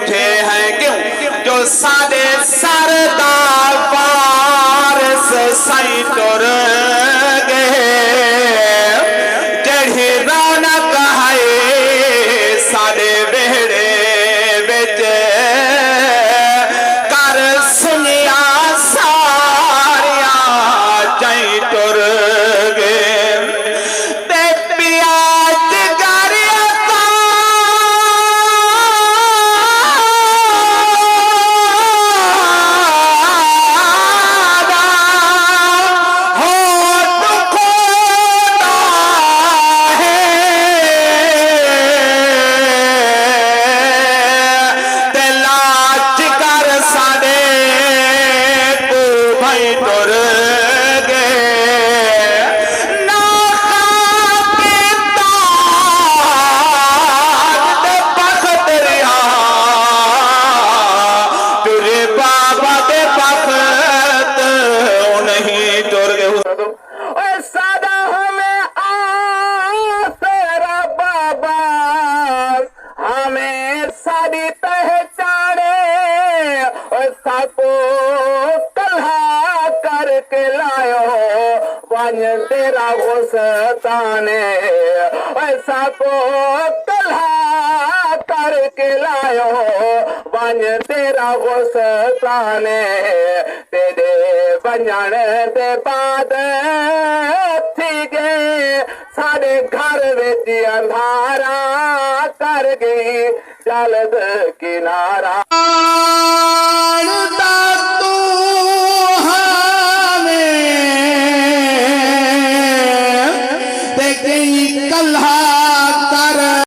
उठे हैं क्यों जो सादे सरदार पारस सई तुर गए जड़ी रौनक है सादे बेड़े बिच कर सुनिया सारिया जई तुर साड़ी पहचाने साको कल्हा करके लायो वन तेरा गुस्ताने साको कल्हा करके लायो वन तेरा गुस्ताने तेरे वंजण दे बाद थी गए साढ़े घर विच अंधारा कर गई जलद किनारा